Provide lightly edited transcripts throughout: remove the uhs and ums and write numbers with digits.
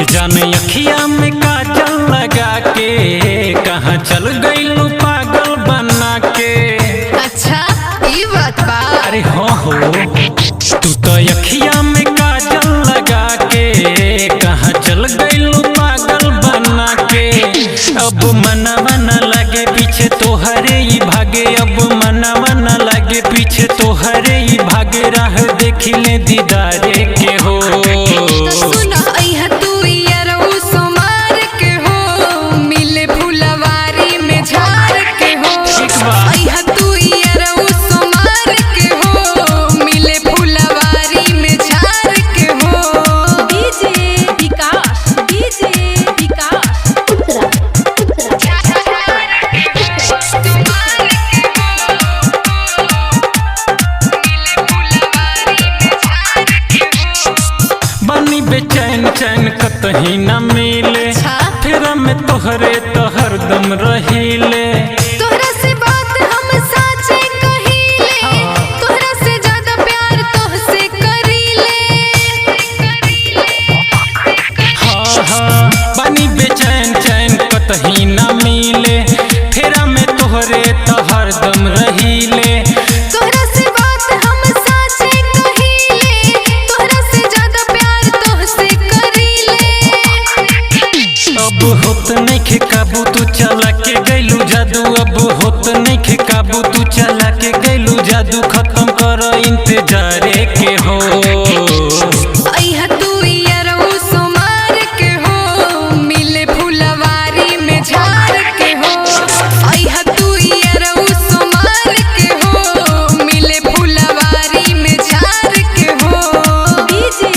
जाने अखिया में काजल लगा के कहाँ चल गइलू पागल बना के। अच्छा ये बात बा। अरे हो तू तो अखिया में काजल लगा के कहाँ चल गइलू पागल बना के। अब मनवा न लगे पीछे तोहरे ही भागे, अब मनवा न लगे पीछे तोहरे ही भागे, राह देखी ले दीदारे के हो। बेचैन चैन कतही न मिले, फिर में तोहरे तो हरदम रहीले। तोहरा से बात हम साचे कहीले, तोहरा से ज्यादा प्यार तोहसे करीले। हाँ बानी बेचैन चैन कतही न मिले, फिर में तोहरे तो हरदम रहीले। अब होत नहीं खे काबू तू चला के गइलू जादू, अब होत नहीं खे काबू तू चला के गइलू जादू, खत्म कर इंतजारे के हो। तू यारो सोमार के हो, मिले फुलवारी में झाड़ के हो। तू यारो सोमार के हो, मिले फुलवारी में झाड़ के हो। डीजे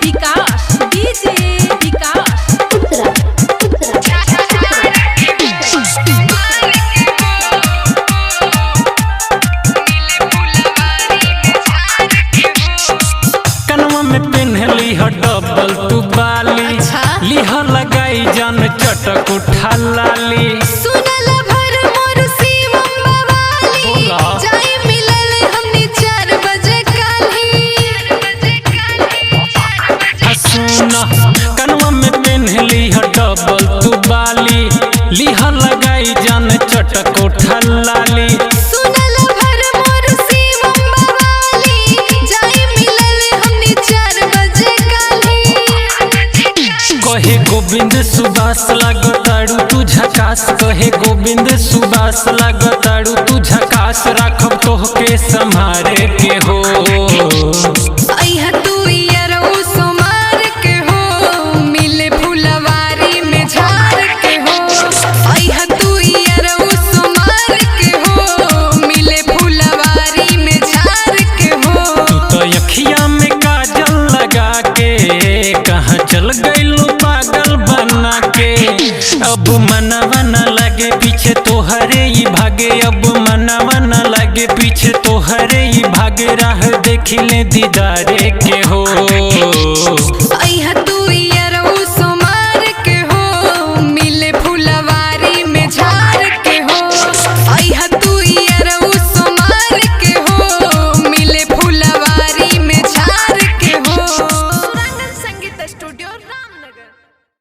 विकास, डीजे विकास। डबल तू बाली लिह लगाई जान चटक उठा लाली। सुनल भर मोर शिवम बवाली, जाए मिलल हमनी 4 बजे काली। सुन कनवा में पेन्हली ह डबल तू बाली, लिह लगाई जान चटक उठा लाली। कहे गोविंद सुबास लागताड़ू तू झकास, कहे गोविंद सुबास लागताड़ू तू झकास, राखब तोहके संभारे के हो। तू यारो सोमार के हो, मिले फुलवारी में झाड़ के हो। तू यारो सोमार के हो, मिले फुलवारी में झाड़ के हो। तू तो अखिया में काजल लगा के कहाँ चल गइलू पागल बना के। अब मनवा न लगे पीछे तोहरे ही भागे, अब मनवा न लगे पीछे तोहरे ही भागे, राह देखी ले दीदारे के हो।